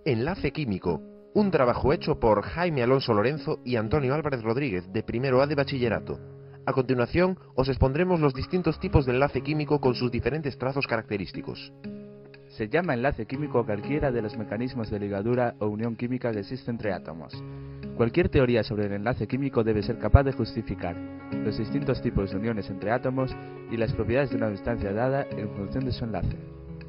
Enlace químico, un trabajo hecho por Jaime Alonso Lorenzo y Antonio Álvarez Rodríguez, de primero A de bachillerato. A continuación, os expondremos los distintos tipos de enlace químico con sus diferentes trazos característicos. Se llama enlace químico a cualquiera de los mecanismos de ligadura o unión química que existe entre átomos. Cualquier teoría sobre el enlace químico debe ser capaz de justificar los distintos tipos de uniones entre átomos y las propiedades de una sustancia dada en función de su enlace.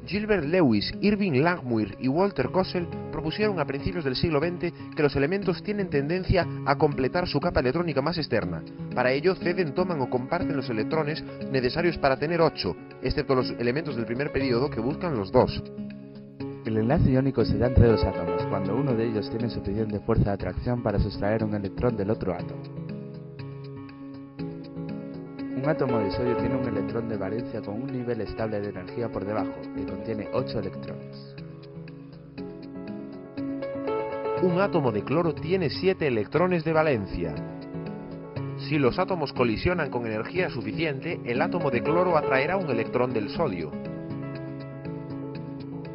Gilbert Lewis, Irving Langmuir y Walter Kossel propusieron a principios del siglo XX que los elementos tienen tendencia a completar su capa electrónica más externa. Para ello ceden, toman o comparten los electrones necesarios para tener 8, excepto los elementos del primer periodo que buscan los 2. El enlace iónico se da entre dos átomos cuando uno de ellos tiene suficiente fuerza de atracción para sustraer un electrón del otro átomo. Un átomo de sodio tiene un electrón de valencia con un nivel estable de energía por debajo, que contiene 8 electrones. Un átomo de cloro tiene 7 electrones de valencia. Si los átomos colisionan con energía suficiente, el átomo de cloro atraerá un electrón del sodio.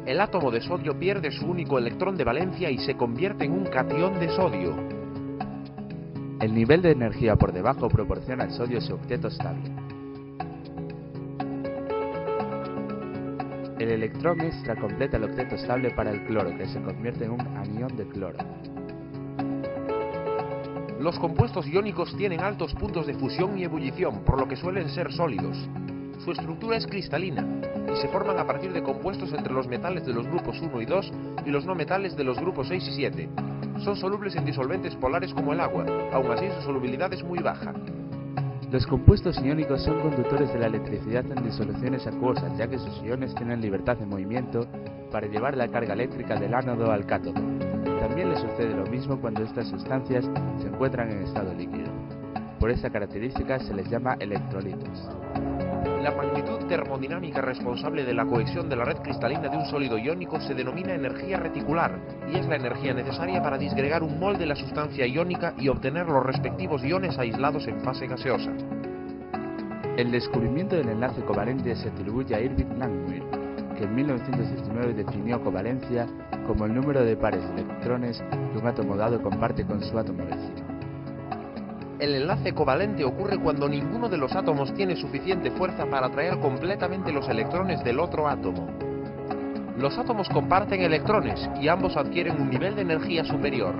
El átomo de sodio pierde su único electrón de valencia y se convierte en un catión de sodio. El nivel de energía por debajo proporciona al sodio su octeto estable. El electrón extra completa el octeto estable para el cloro, que se convierte en un anión de cloro. Los compuestos iónicos tienen altos puntos de fusión y ebullición, por lo que suelen ser sólidos. Su estructura es cristalina y se forman a partir de compuestos entre los metales de los grupos 1 y 2 y los no metales de los grupos 6 y 7. Son solubles en disolventes polares como el agua, aun así su solubilidad es muy baja. Los compuestos iónicos son conductores de la electricidad en disoluciones acuosas, ya que sus iones tienen libertad de movimiento para llevar la carga eléctrica del ánodo al cátodo. También le sucede lo mismo cuando estas sustancias se encuentran en estado líquido. Por esta característica se les llama electrolitos. La magnitud termodinámica responsable de la cohesión de la red cristalina de un sólido iónico se denomina energía reticular y es la energía necesaria para disgregar un mol de la sustancia iónica y obtener los respectivos iones aislados en fase gaseosa. El descubrimiento del enlace covalente se atribuye a Irving Langmuir, que en 1919 definió covalencia como el número de pares de electrones que un átomo dado comparte con su átomo vecino. El enlace covalente ocurre cuando ninguno de los átomos tiene suficiente fuerza para atraer completamente los electrones del otro átomo. Los átomos comparten electrones y ambos adquieren un nivel de energía superior.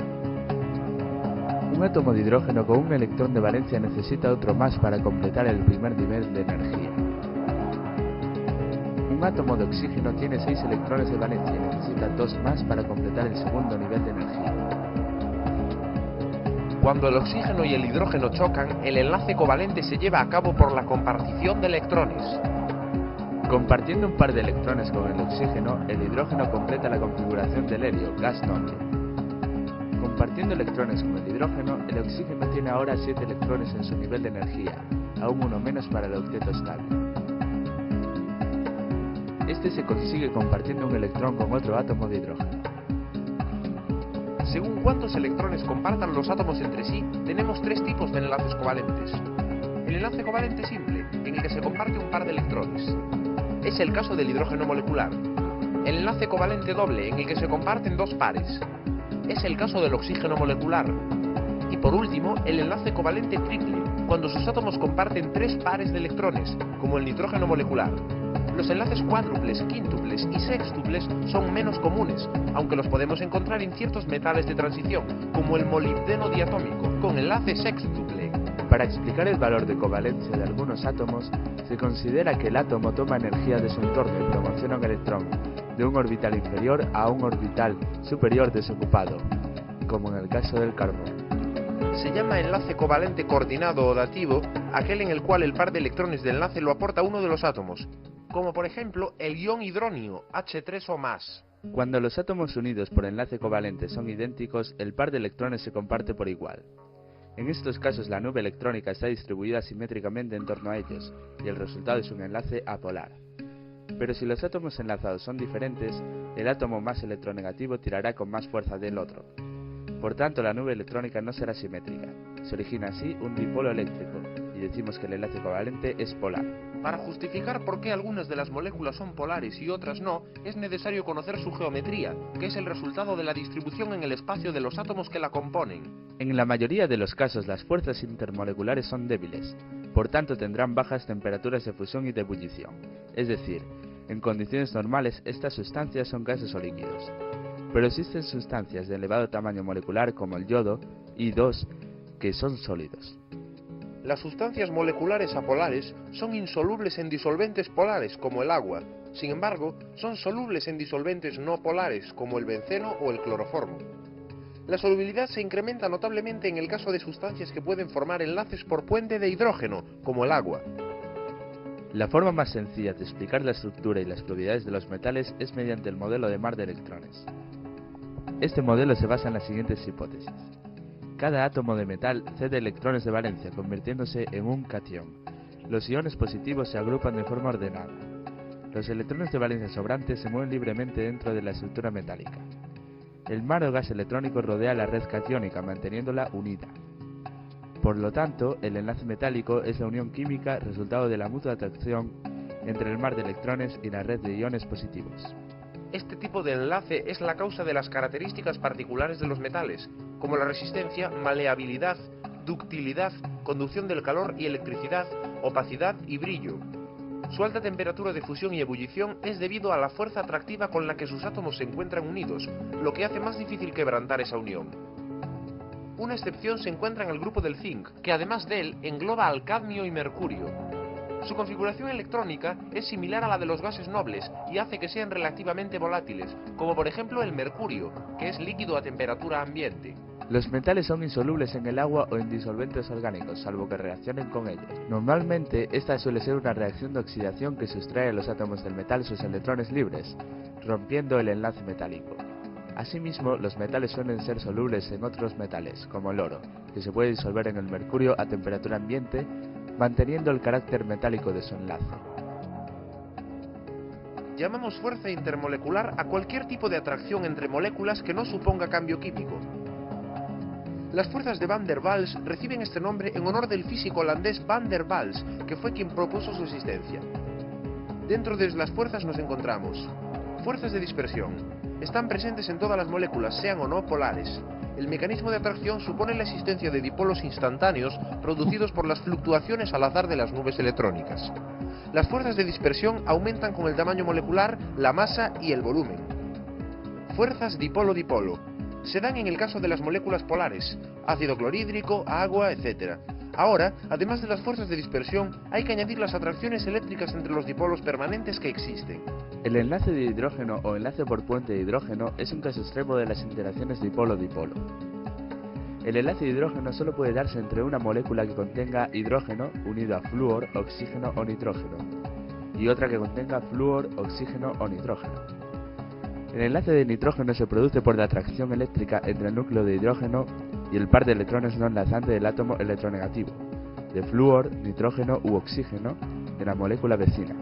Un átomo de hidrógeno con un electrón de valencia necesita otro más para completar el primer nivel de energía. Un átomo de oxígeno tiene 6 electrones de valencia y necesita 2 más para completar el segundo nivel de energía. Cuando el oxígeno y el hidrógeno chocan, el enlace covalente se lleva a cabo por la compartición de electrones. Compartiendo un par de electrones con el oxígeno, el hidrógeno completa la configuración del helio, gas noble. Compartiendo electrones con el hidrógeno, el oxígeno tiene ahora 7 electrones en su nivel de energía, aún uno menos para el octeto estable. Este se consigue compartiendo un electrón con otro átomo de hidrógeno. Según cuántos electrones compartan los átomos entre sí, tenemos 3 tipos de enlaces covalentes. El enlace covalente simple, en el que se comparte un par de electrones. Es el caso del hidrógeno molecular. El enlace covalente doble, en el que se comparten 2 pares. Es el caso del oxígeno molecular. Y por último, el enlace covalente triple, cuando sus átomos comparten 3 pares de electrones, como el nitrógeno molecular. Los enlaces cuádruples, quíntuples y sextuples son menos comunes, aunque los podemos encontrar en ciertos metales de transición, como el molibdeno diatómico, con enlace sextuple. Para explicar el valor de covalencia de algunos átomos, se considera que el átomo toma energía de su entorno y promociona un electrón de un orbital inferior a un orbital superior desocupado, como en el caso del carbón. Se llama enlace covalente coordinado o dativo aquel en el cual el par de electrones de enlace lo aporta uno de los átomos, como por ejemplo el ion hidronio, H3 o más. Cuando los átomos unidos por enlace covalente son idénticos, el par de electrones se comparte por igual. En estos casos la nube electrónica está distribuida simétricamente en torno a ellos, y el resultado es un enlace apolar. Pero si los átomos enlazados son diferentes, el átomo más electronegativo tirará con más fuerza del otro. Por tanto, la nube electrónica no será simétrica. Se origina así un dipolo eléctrico, y y decimos que el enlace covalente es polar. Para justificar por qué algunas de las moléculas son polares y otras no, es necesario conocer su geometría, que es el resultado de la distribución en el espacio de los átomos que la componen. En la mayoría de los casos las fuerzas intermoleculares son débiles, por tanto tendrán bajas temperaturas de fusión y de ebullición, es decir, en condiciones normales estas sustancias son gases o líquidos. Pero existen sustancias de elevado tamaño molecular como el yodo y II que son sólidos. Las sustancias moleculares apolares son insolubles en disolventes polares como el agua, sin embargo, son solubles en disolventes no polares como el benceno o el cloroformo. La solubilidad se incrementa notablemente en el caso de sustancias que pueden formar enlaces por puente de hidrógeno, como el agua. La forma más sencilla de explicar la estructura y las propiedades de los metales es mediante el modelo de mar de electrones. Este modelo se basa en las siguientes hipótesis. Cada átomo de metal cede electrones de valencia, convirtiéndose en un catión. Los iones positivos se agrupan de forma ordenada. Los electrones de valencia sobrantes se mueven libremente dentro de la estructura metálica. El mar o gas electrónico rodea la red catiónica, manteniéndola unida. Por lo tanto, el enlace metálico es la unión química resultado de la mutua atracción entre el mar de electrones y la red de iones positivos. Este tipo de enlace es la causa de las características particulares de los metales, como la resistencia, maleabilidad, ductilidad, conducción del calor y electricidad, opacidad y brillo. Su alta temperatura de fusión y ebullición es debido a la fuerza atractiva con la que sus átomos se encuentran unidos, lo que hace más difícil quebrantar esa unión. Una excepción se encuentra en el grupo del zinc, que además de él engloba al cadmio y mercurio. Su configuración electrónica es similar a la de los gases nobles y hace que sean relativamente volátiles, como por ejemplo el mercurio, que es líquido a temperatura ambiente. Los metales son insolubles en el agua o en disolventes orgánicos, salvo que reaccionen con ellos. Normalmente, esta suele ser una reacción de oxidación que sustrae a los átomos del metal sus electrones libres, rompiendo el enlace metálico. Asimismo, los metales suelen ser solubles en otros metales, como el oro, que se puede disolver en el mercurio a temperatura ambiente, manteniendo el carácter metálico de su enlace. Llamamos fuerza intermolecular a cualquier tipo de atracción entre moléculas que no suponga cambio químico. Las fuerzas de Van der Waals reciben este nombre en honor del físico holandés Van der Waals, que fue quien propuso su existencia. Dentro de las fuerzas nos encontramos fuerzas de dispersión. Están presentes en todas las moléculas, sean o no polares. El mecanismo de atracción supone la existencia de dipolos instantáneos producidos por las fluctuaciones al azar de las nubes electrónicas. Las fuerzas de dispersión aumentan con el tamaño molecular, la masa y el volumen. Fuerzas dipolo-dipolo. Se dan en el caso de las moléculas polares, ácido clorhídrico, agua, etc. Ahora, además de las fuerzas de dispersión, hay que añadir las atracciones eléctricas entre los dipolos permanentes que existen. El enlace de hidrógeno o enlace por puente de hidrógeno es un caso extremo de las interacciones dipolo-dipolo. El enlace de hidrógeno solo puede darse entre una molécula que contenga hidrógeno unido a flúor, oxígeno o nitrógeno, y otra que contenga flúor, oxígeno o nitrógeno. El enlace de nitrógeno se produce por la atracción eléctrica entre el núcleo de hidrógeno y el par de electrones no enlazante del átomo electronegativo, de flúor, nitrógeno u oxígeno, de la molécula vecina.